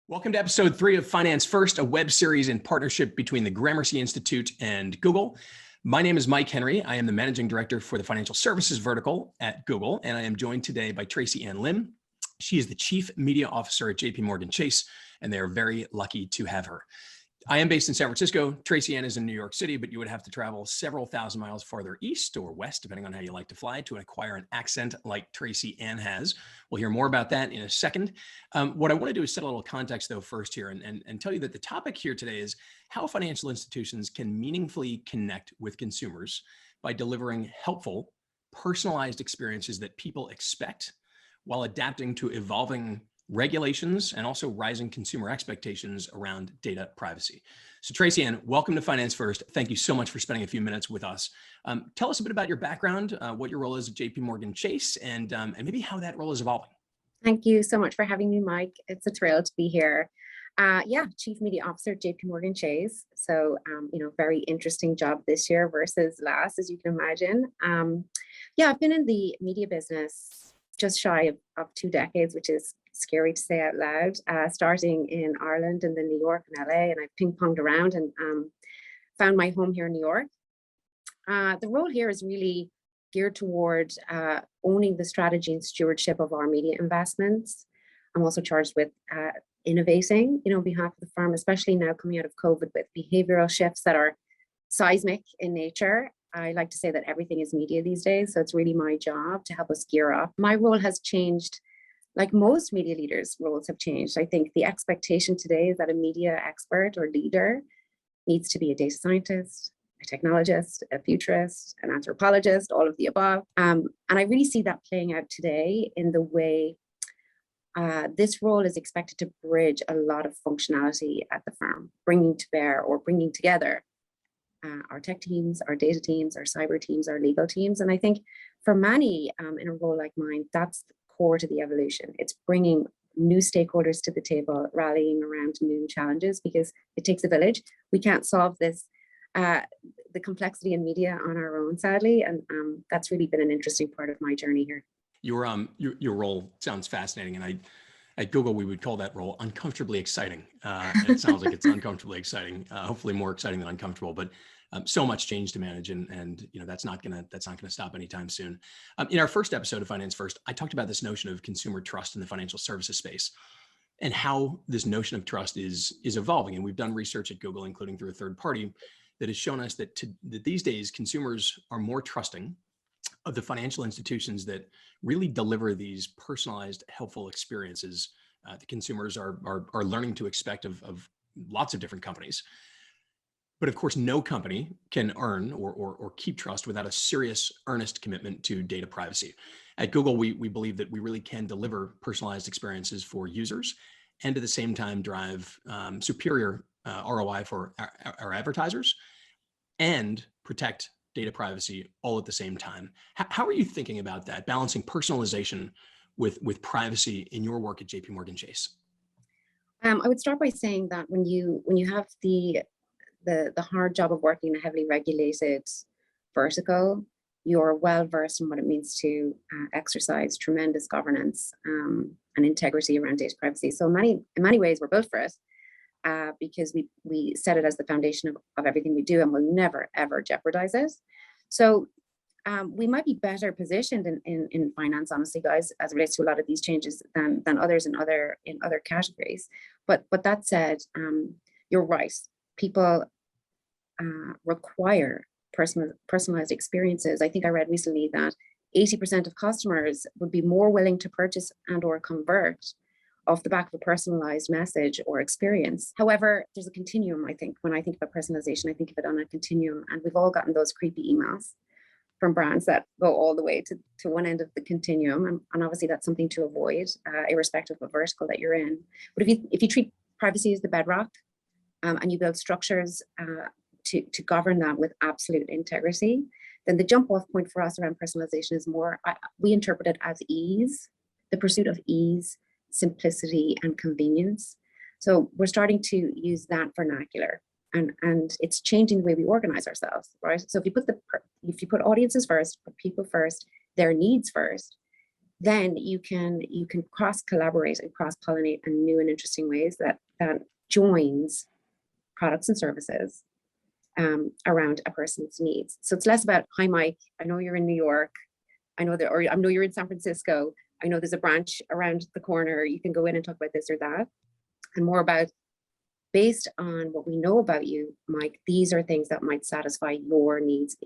Welcome to episode 3 of Finance First, a web series in partnership between the Gramercy Institute and Google. My name is Mike Henry. I am the managing director for the financial services vertical at Google, and I am joined today by Tracy-Ann Lim. She is the chief media officer at JPMorgan Chase, and they are very lucky to have her. I am based in San Francisco. Tracy-Ann is in New York City, but you would have to travel several thousand miles farther east or west, depending on how you like to fly, to acquire an accent like Tracy-Ann has. We'll hear more about that in a second. What I want to do is set a little context, though, first here and tell you that the topic here today is how financial institutions can meaningfully connect with consumers by delivering helpful, personalized experiences that people expect while adapting to evolving regulations and also rising consumer expectations around data privacy. So Tracy-Ann, welcome to Finance First. Thank you so much for spending a few minutes with us. Tell us a bit about your background, what your role is at JPMorgan Chase, and maybe how that role is evolving. Thank you so much for having me, Mike. It's a thrill to be here. Chief Media Officer at JPMorgan Chase. So, very interesting job this year versus last, as you can imagine. I've been in the media business just shy of 2 decades, which is scary to say out loud, starting in Ireland and then New York and LA, and I ping-ponged around and found my home here in New York. The role here is really geared toward owning the strategy and stewardship of our media investments. I'm also charged with innovating, on behalf of the firm, especially now coming out of COVID with behavioral shifts that are seismic in nature. I like to say that everything is media these days, so it's really my job to help us gear up. My role has changed, like most media leaders' roles have changed. I think the expectation today is that a media expert or leader needs to be a data scientist, a technologist, a futurist, an anthropologist, all of the above. And I really see that playing out today in the way this role is expected to bridge a lot of functionality at the firm, bringing together our tech teams, our data teams, our cyber teams, our legal teams. And I think for many in a role like mine, that's core to the evolution. It's bringing new stakeholders to the table, rallying around new challenges, because it takes a village. We can't solve this, the complexity in media on our own, sadly. And that's really been an interesting part of my journey here. Your role sounds fascinating, and at Google we would call that role uncomfortably exciting. It sounds like it's uncomfortably exciting, hopefully more exciting than uncomfortable, but so much change to manage, and that's not gonna stop anytime soon. In our first episode of Finance First, I talked about this notion of consumer trust in the financial services space, and how this notion of trust is evolving. And we've done research at Google, including through a third party, that has shown us that these days consumers are more trusting of the financial institutions that really deliver these personalized, helpful experiences that consumers are learning to expect of lots of different companies. But of course, no company can earn or keep trust without a serious, earnest commitment to data privacy. At Google, we believe that we really can deliver personalized experiences for users and at the same time drive superior ROI for our advertisers and protect data privacy all at the same time. How are you thinking about that, balancing personalization with privacy in your work at JPMorgan Chase? I would start by saying that when you have the hard job of working in a heavily regulated vertical, you're well versed in what it means to exercise tremendous governance and integrity around data privacy. So in many ways, we're built for it because we set it as the foundation of everything we do, and we'll never ever jeopardize it. So we might be better positioned in finance, honestly, guys, as it relates to a lot of these changes than others in other categories. But that said, you're right. People require personalized experiences. I think I read recently that 80% of customers would be more willing to purchase and or convert off the back of a personalized message or experience. However, there's a continuum, I think. When I think about personalization, I think of it on a continuum, and we've all gotten those creepy emails from brands that go all the way to one end of the continuum. And obviously that's something to avoid, irrespective of vertical that you're in. But if you treat privacy as the bedrock, and you build structures to govern that with absolute integrity, then the jump off point for us around personalization is more, we interpret it as ease, the pursuit of ease, simplicity, and convenience. So we're starting to use that vernacular, and it's changing the way we organize ourselves, right? So if you put audiences first, put people first, their needs first, then you can cross collaborate and cross pollinate in new and interesting ways that joins products and services around a person's needs. So it's less about, hi Mike, I know you're in New York, I know you're in San Francisco, I know there's a branch around the corner, you can go in and talk about this or that, and more about, based on what we know about you, Mike, these are things that might satisfy your needs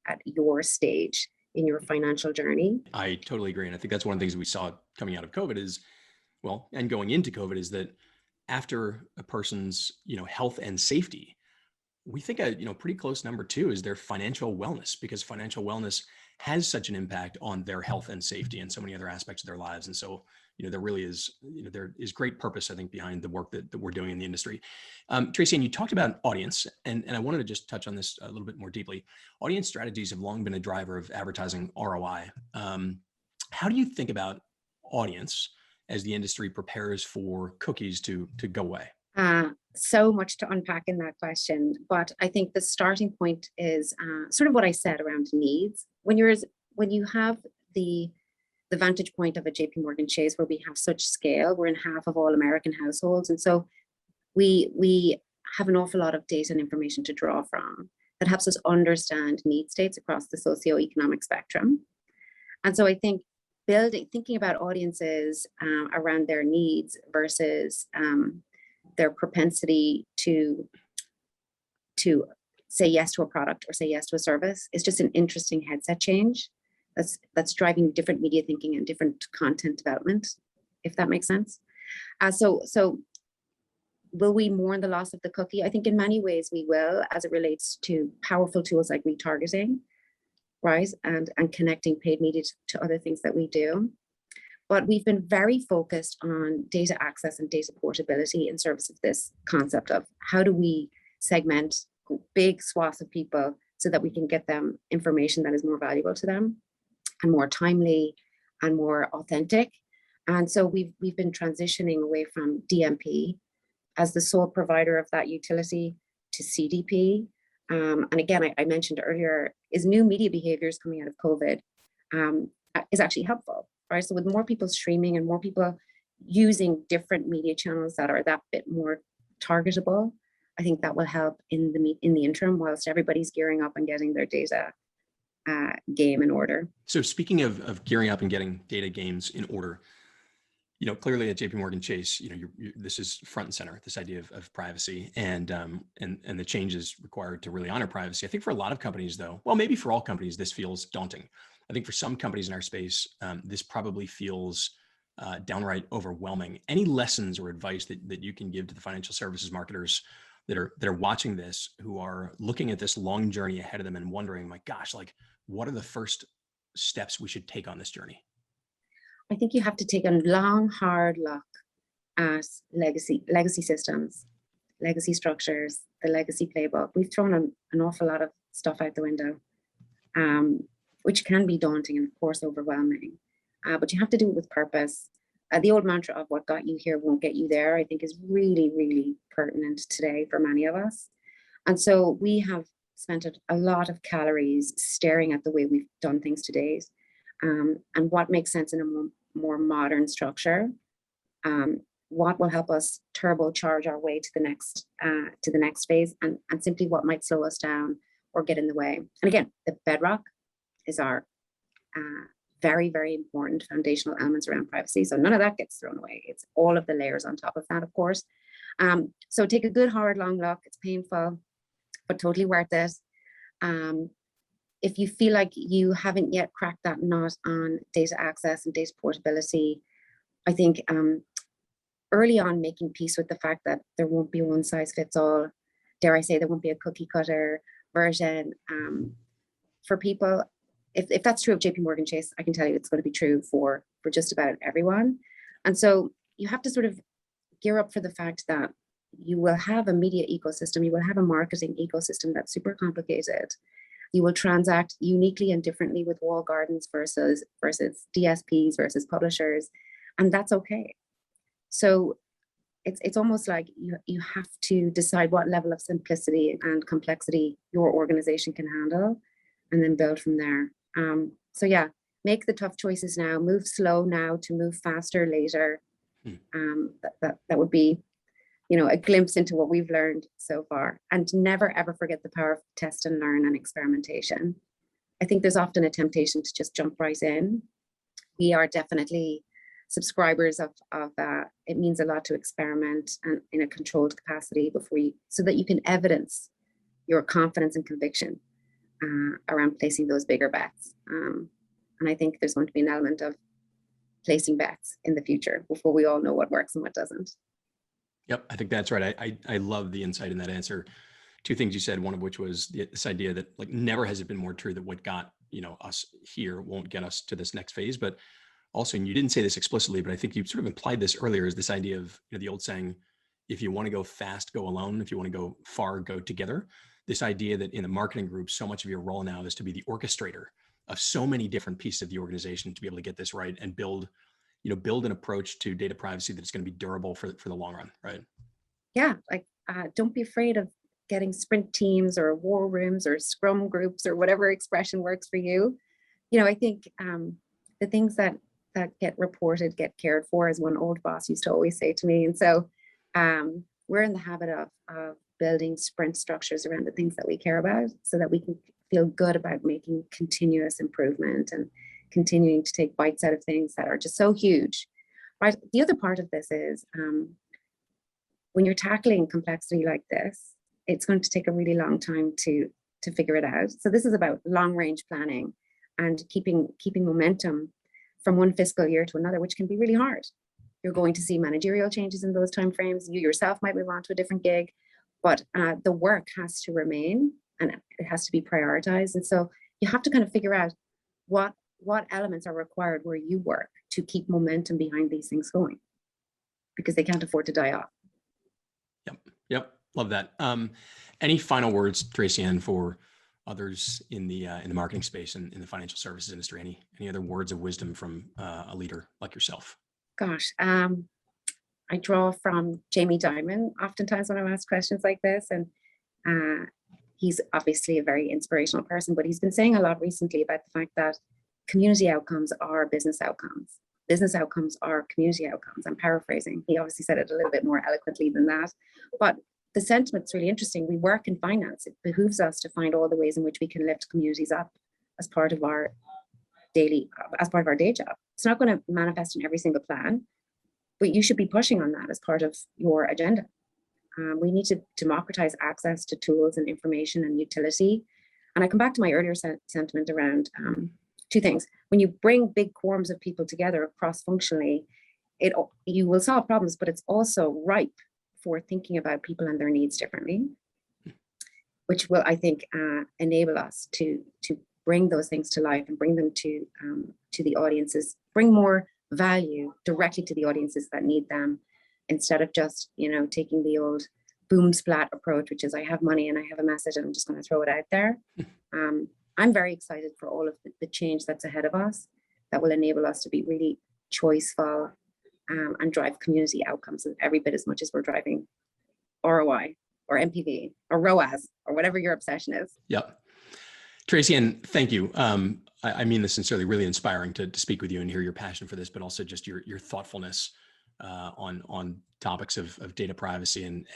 at your stage in your financial journey. I totally agree. And I think that's one of the things we saw coming out of COVID is, well, and going into COVID, is that after a person's, health and safety, we think a pretty close number two is their financial wellness, because financial wellness has such an impact on their health and safety and so many other aspects of their lives. And so, there really is, there is great purpose, I think, behind the work that we're doing in the industry. Tracy-Ann, you talked about audience, and I wanted to just touch on this a little bit more deeply. Audience strategies have long been a driver of advertising ROI. How do you think about audience as the industry prepares for cookies to go away? So much to unpack in that question, but I think the starting point is sort of what I said around needs. When you have the vantage point of a JPMorgan Chase, where we have such scale, we're in half of all American households, and so we have an awful lot of data and information to draw from that helps us understand need states across the socioeconomic spectrum. And so I think thinking about audiences around their needs versus their propensity to say yes to a product or say yes to a service is just an interesting headset change that's driving different media thinking and different content development, if that makes sense. So will we mourn the loss of the cookie? I think in many ways we will, as it relates to powerful tools like retargeting, right? And connecting paid media to other things that we do. But we've been very focused on data access and data portability in service of this concept of how do we segment big swaths of people so that we can get them information that is more valuable to them and more timely and more authentic. And so we've been transitioning away from DMP as the sole provider of that utility to CDP. And again, I mentioned earlier, is new media behaviors coming out of COVID is actually helpful, right? So with more people streaming and more people using different media channels that are that bit more targetable, I think that will help in the interim whilst everybody's gearing up and getting their data game in order. So speaking of gearing up and getting data games in order, clearly at JPMorgan Chase, this is front and center, this idea of privacy and the changes required to really honor privacy. I think for a lot of companies, though, well, maybe for all companies, this feels daunting. I think for some companies in our space, this probably feels downright overwhelming. Any lessons or advice that you can give to the financial services marketers that are watching this, who are looking at this long journey ahead of them and wondering, my gosh, like, what are the first steps we should take on this journey? I think you have to take a long, hard look at legacy systems, legacy structures, the legacy playbook. We've thrown an awful lot of stuff out the window, which can be daunting and, of course, overwhelming. But you have to do it with purpose. The old mantra of what got you here won't get you there, I think, is really, really pertinent today for many of us. And so we have spent a lot of calories staring at the way we've done things to date, and what makes sense in a more modern structure, what will help us turbocharge our way to the next phase, and simply what might slow us down or get in the way. And again, the bedrock is our very, very important foundational elements around privacy. So none of that gets thrown away. It's all of the layers on top of that, of course. So take a good, hard, long look. It's painful, but totally worth it. If you feel like you haven't yet cracked that nut on data access and data portability, I think early on making peace with the fact that there won't be a one size fits all, dare I say, there won't be a cookie cutter version for people. If that's true of JPMorgan Chase, I can tell you it's going to be true for just about everyone. And so you have to sort of gear up for the fact that you will have a media ecosystem, you will have a marketing ecosystem that's super complicated. You will transact uniquely and differently with walled gardens versus DSPs versus publishers, and that's okay. So it's almost like you have to decide what level of simplicity and complexity your organization can handle, and then build from there. So yeah, make the tough choices now, move slow now to move faster later. That would be, a glimpse into what we've learned so far. And never, ever forget the power of test and learn and experimentation. I think there's often a temptation to just jump right in. We are definitely subscribers of it means a lot to experiment and in a controlled capacity so that you can evidence your confidence and conviction around placing those bigger bets. And I think there's going to be an element of placing bets in the future before we all know what works and what doesn't. Yep, I think that's right. I love the insight in that answer. Two things you said, one of which was this idea that like never has it been more true that what got us here won't get us to this next phase. But also, and you didn't say this explicitly, but I think you sort of implied this earlier, is this idea of the old saying, if you want to go fast, go alone. If you want to go far, go together. This idea that in the marketing group, so much of your role now is to be the orchestrator of so many different pieces of the organization to be able to get this right and build an approach to data privacy that's going to be durable for the long run, right? Yeah, like don't be afraid of getting sprint teams or war rooms or scrum groups or whatever expression works for you. I think the things that get reported get cared for, as one old boss used to always say to me. And so we're in the habit of building sprint structures around the things that we care about so that we can feel good about making continuous improvement and continuing to take bites out of things that are just so huge. Right. The other part of this is when you're tackling complexity like this, it's going to take a really long time to figure it out. So this is about long range planning and keeping momentum from one fiscal year to another, which can be really hard. You're going to see managerial changes in those timeframes. You yourself might move on to a different gig, but the work has to remain and it has to be prioritized. And so you have to kind of figure out what elements are required where you work to keep momentum behind these things going, because they can't afford to die off. Yep. Love that. Any final words, Tracy-Ann, for others in the marketing space and in the financial services industry? Any other words of wisdom from a leader like yourself? Gosh, I draw from Jamie Dimon oftentimes when I'm asked questions like this, and he's obviously a very inspirational person, but he's been saying a lot recently about the fact that community outcomes are business outcomes. Business outcomes are community outcomes. I'm paraphrasing. He obviously said it a little bit more eloquently than that, but the sentiment's really interesting. We work in finance. It behooves us to find all the ways in which we can lift communities up as part of our day job. It's not going to manifest in every single plan, but you should be pushing on that as part of your agenda. We need to democratize access to tools and information and utility. And I come back to my earlier sentiment around two things. When you bring big quorums of people together cross-functionally, you will solve problems, but it's also ripe for thinking about people and their needs differently, which will, I think, enable us to bring those things to life and bring them to the audiences, bring more value directly to the audiences that need them, instead of just taking the old boom splat approach, which is I have money and I have a message and I'm just going to throw it out there. I'm very excited for all of the change that's ahead of us that will enable us to be really choiceful and drive community outcomes every bit as much as we're driving ROI or MPV or ROAS or whatever your obsession is. Yep. Tracy-Ann, thank you. I mean this sincerely, really inspiring to speak with you and hear your passion for this, but also just your thoughtfulness on topics of data privacy and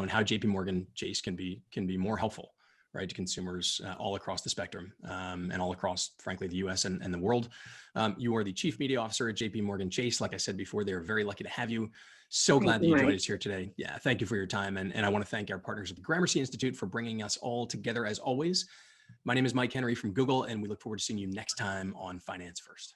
how JPMorgan Chase can be more helpful, right, to consumers all across the spectrum and all across, frankly, the U.S. and the world. You are the Chief Media Officer at JPMorgan Chase. Like I said before, they're very lucky to have you. So glad that you joined us here today. Yeah, thank you for your time. And I want to thank our partners at the Gramercy Institute for bringing us all together as always. My name is Mike Henry from Google, and we look forward to seeing you next time on Finance First.